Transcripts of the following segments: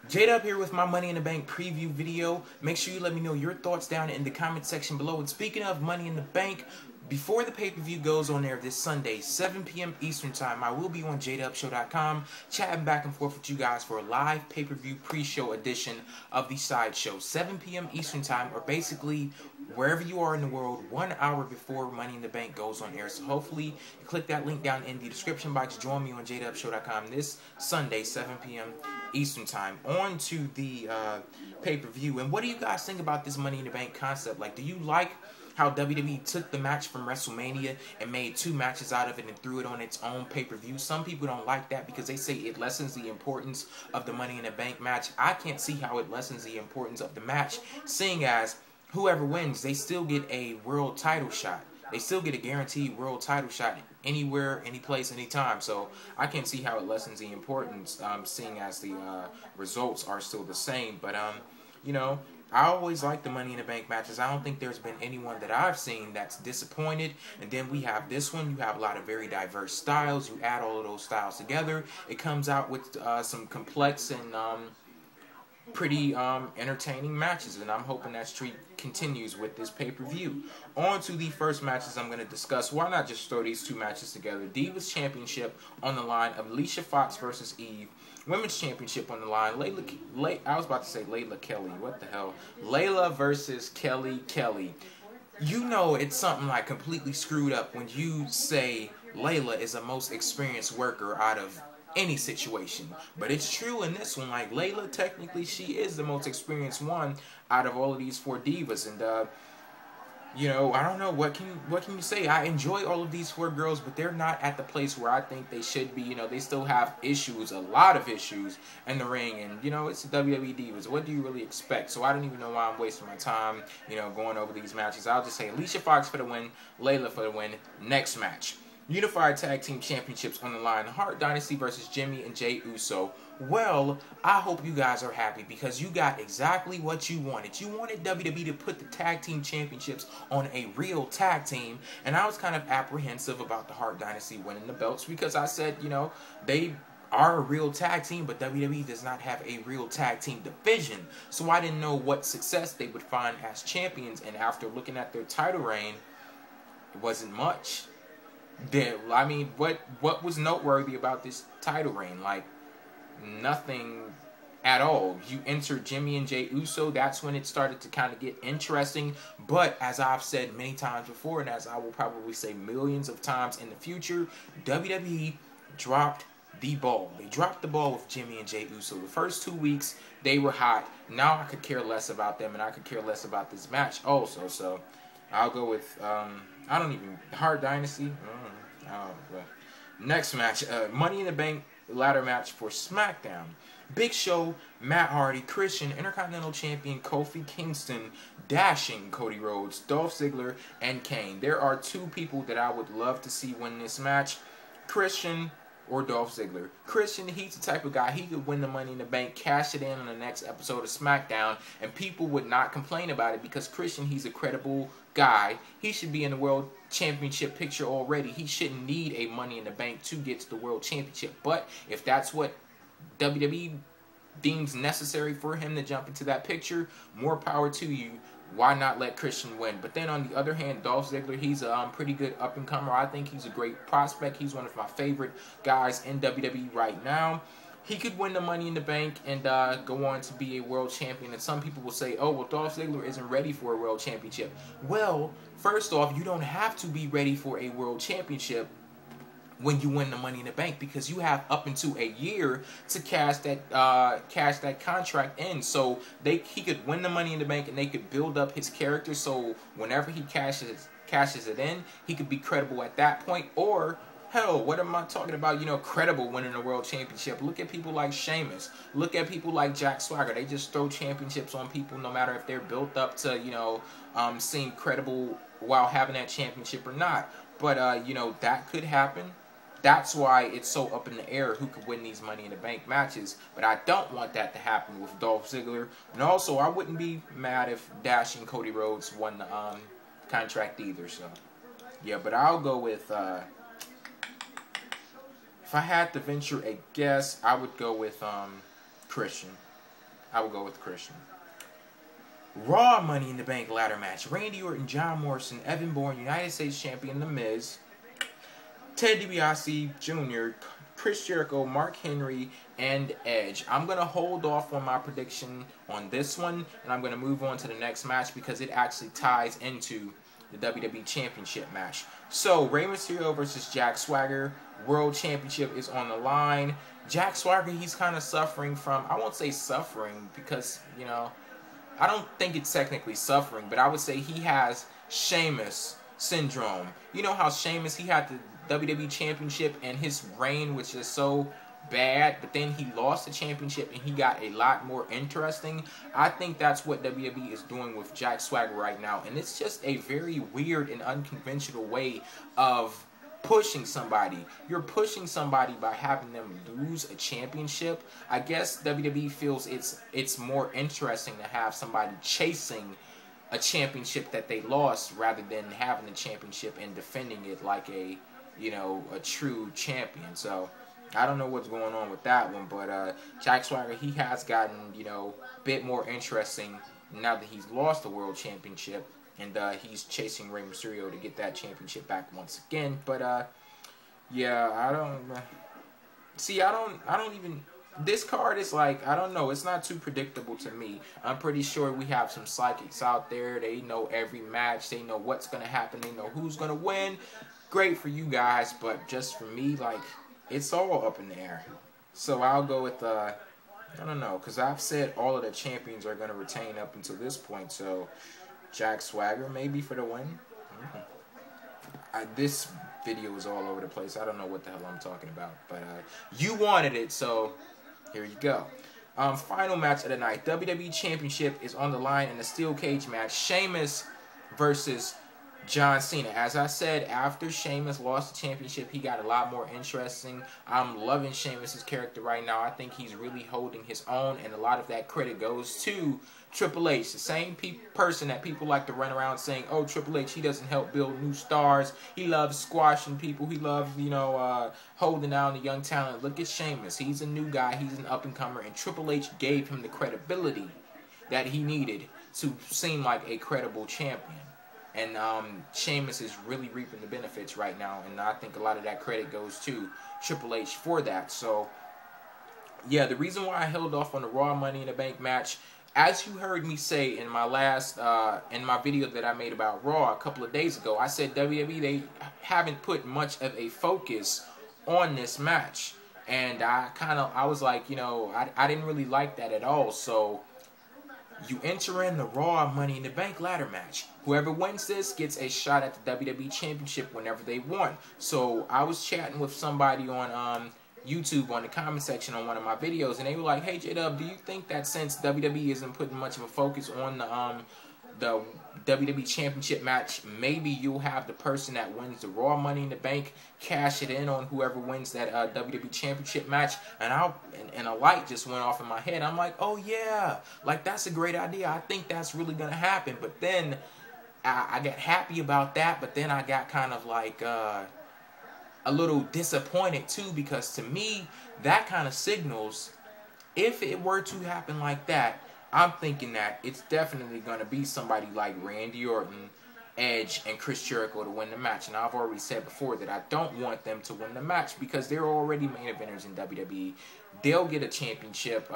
JayDub here with my Money in the Bank preview video. Make sure you let me know your thoughts down in the comment section below. And speaking of Money in the Bank, before the pay-per-view goes on there this Sunday, 7 p.m. Eastern Time, I will be on JayDubShow.com chatting back and forth with you guys for a live pay-per-view pre-show edition of the Sideshow. 7 p.m. Eastern Time, or basically wherever you are in the world, 1 hour before Money in the Bank goes on air. So hopefully you click that link down in the description box. Join me on JayDubShow.com this Sunday, 7 p.m. Eastern Time. On to the pay-per-view. And what do you guys think about this Money in the Bank concept? Like, do you like how WWE took the match from WrestleMania and made 2 matches out of it and threw it on its own pay-per-view? Some people don't like that because they say it lessens the importance of the Money in the Bank match. I can't see how it lessens the importance of the match, seeing as whoever wins, they still get a world title shot. They still get a guaranteed world title shot anywhere, any place, anytime. So I can't see how it lessens the importance, seeing as the results are still the same. But, you know, I always like the Money in the Bank matches. I don't think there's been anyone that I've seen that's disappointed. And then we have this one. You have a lot of very diverse styles. You add all of those styles together, it comes out with some complex and pretty entertaining matches, and I'm hoping that streak continues with this pay-per-view. On to the first matches I'm going to discuss. Why not just throw these 2 matches together? Divas Championship on the line of Alicia Fox versus Eve. Women's Championship on the line. I was about to say Layla Kelly. What the hell? Layla versus Kelly. You know it's something like completely screwed up when you say Layla is the most experienced worker out of any situation, but it's true in this one. Like, Layla, technically she is the most experienced one out of all of these 4 divas, and you know, I don't know, what can you say? I enjoy all of these 4 girls, but they're not at the place where I think they should be. You know, they still have issues, a lot of issues in the ring, and you know, it's the WWE Divas. What do you really expect? So I don't even know why I'm wasting my time, you know, going over these matches. I'll just say Alicia Fox for the win, Layla for the win. Next match. Unified Tag Team Championships on the line. Hart Dynasty versus Jimmy and Jey Uso. Well, I hope you guys are happy because you got exactly what you wanted. You wanted WWE to put the Tag Team Championships on a real tag team, and I was kind of apprehensive about the Hart Dynasty winning the belts because I said, you know, they are a real tag team, but WWE does not have a real tag team division. So I didn't know what success they would find as champions, and after looking at their title reign, it wasn't much. I mean, what was noteworthy about this title reign? Like, nothing at all. You enter Jimmy and Jey Uso, that's when it started to kind of get interesting. But as I've said many times before, and as I will probably say millions of times in the future, WWE dropped the ball. They dropped the ball with Jimmy and Jey Uso. The first 2 weeks, they were hot. Now I could care less about them, and I could care less about this match also. So I'll go with, I don't even, Hart Dynasty. But next match, Money in the Bank ladder match for SmackDown. Big Show, Matt Hardy, Christian, Intercontinental Champion Kofi Kingston, dashing Cody Rhodes, Dolph Ziggler, and Kane. There are 2 people that I would love to see win this match. Christian or Dolph Ziggler. Christian, he's the type of guy, he could win the Money in the Bank, cash it in on the next episode of SmackDown, and people would not complain about it because Christian, he's a credible guy. He should be in the World Championship picture already. He shouldn't need a Money in the Bank to get to the World Championship. But if that's what WWE deems necessary for him to jump into that picture, more power to you. Why not let Christian win? But then on the other hand, Dolph Ziggler, he's a pretty good up-and-comer. I think he's a great prospect. He's one of my favorite guys in WWE right now. He could win the Money in the Bank and go on to be a world champion. And some people will say, oh, well, Dolph Ziggler isn't ready for a world championship. Well, first off, you don't have to be ready for a world championship when you win the Money in the Bank, because you have up into a year to cash that contract in. So he could win the Money in the Bank and they could build up his character, so whenever he cashes it in, he could be credible at that point. Or hell, what am I talking about? You know, credible winning a world championship. Look at people like Sheamus. Look at people like Jack Swagger. They just throw championships on people no matter if they're built up to, you know, seem credible while having that championship or not. But, you know, that could happen. That's why it's so up in the air who could win these Money in the Bank matches. But I don't want that to happen with Dolph Ziggler. And also, I wouldn't be mad if dashing Cody Rhodes won the contract either. So, yeah, but I'll go with, if I had to venture a guess, I would go with Christian. I will go with Christian. Raw Money in the Bank ladder match. Randy Orton, John Morrison, Evan Bourne, United States Champion The Miz, Ted DiBiase Jr., Chris Jericho, Mark Henry, and Edge. I'm going to hold off on my prediction on this one, and I'm going to move on to the next match because it actually ties into the WWE Championship match. So, Rey Mysterio versus Jack Swagger. World Championship is on the line. Jack Swagger, he's kind of suffering from, I won't say suffering because, you know, I don't think it's technically suffering, but I would say he has Sheamus syndrome. You know how Sheamus, he had the WWE Championship and his reign was just so bad, but then he lost the championship and he got a lot more interesting. I think that's what WWE is doing with Jack Swagger right now, and it's just a very weird and unconventional way of pushing somebody. You're pushing somebody by having them lose a championship. I guess WWE feels it's more interesting to have somebody chasing a championship that they lost rather than having the championship and defending it like a, you know, a true champion. So I don't know what's going on with that one, but Jack Swagger, he has gotten, you know, a bit more interesting now that he's lost the world championship. And he's chasing Rey Mysterio to get that championship back once again. But yeah, I don't even. This card is like, I don't know. It's not too predictable to me. I'm pretty sure we have some psychics out there. They know every match. They know what's gonna happen. They know who's gonna win. Great for you guys, but just for me, like, it's all up in the air. So I'll go with I don't know, because I've said all of the champions are gonna retain up until this point. So Jack Swagger maybe for the win. This video is all over the place. I don't know what the hell I'm talking about, but you wanted it, so here you go. Final match of the night. WWE Championship is on the line in a steel cage match. Sheamus versus John Cena. As I said, after Sheamus lost the championship, he got a lot more interesting. I'm loving Sheamus' character right now. I think he's really holding his own, and a lot of that credit goes to Triple H, the same person that people like to run around saying, oh, Triple H, he doesn't help build new stars. He loves squashing people. He loves, you know, holding down the young talent. Look at Sheamus. He's a new guy. He's an up-and-comer, and Triple H gave him the credibility that he needed to seem like a credible champion. And Sheamus is really reaping the benefits right now, and I think a lot of that credit goes to Triple H for that. So, yeah, the reason why I held off on the Raw Money in the Bank match, as you heard me say in my last, in my video that I made about Raw a couple of days ago, I said WWE, they haven't put much of a focus on this match. And I was like, you know, I didn't really like that at all. So you enter in the Raw Money in the Bank ladder match. Whoever wins this gets a shot at the WWE Championship whenever they want. So I was chatting with somebody on YouTube on the comment section on one of my videos, and they were like, hey, JayDub, do you think that since WWE isn't putting much of a focus on the WWE Championship match, maybe you'll have the person that wins the Raw Money in the Bank cash it in on whoever wins that WWE Championship match? And a light just went off in my head. I'm like, oh yeah, like that's a great idea. I think that's really gonna happen. But then I got happy about that, but then I got kind of like a little disappointed too, because to me that kind of signals, if it were to happen like that, I'm thinking that it's definitely going to be somebody like Randy Orton, Edge, and Chris Jericho to win the match. And I've already said before that I don't want them to win the match because they're already main eventers in WWE. They'll get a championship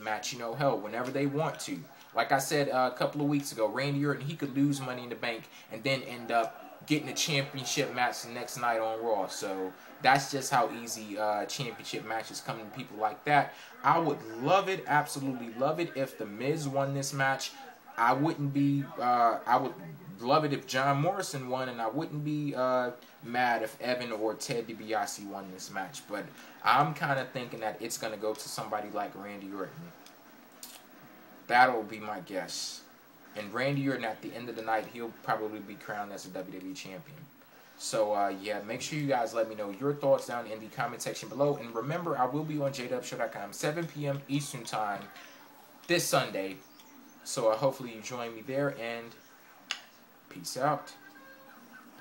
match, you know, hell, whenever they want to. Like I said a couple of weeks ago, Randy Orton, he could lose Money in the Bank and then end up getting a championship match the next night on Raw. So that's just how easy championship matches come to people like that. I would love it, absolutely love it, if The Miz won this match. I wouldn't be, I would love it if John Morrison won, and I wouldn't be mad if Evan or Ted DiBiase won this match. But I'm kind of thinking that it's going to go to somebody like Randy Orton. That'll be my guess. And Randy Orton, at the end of the night, he'll probably be crowned as a WWE champion. So, yeah, make sure you guys let me know your thoughts down in the comment section below. And remember, I will be on JayDubShow.com, 7 p.m. Eastern Time this Sunday. So, hopefully you join me there, and peace out.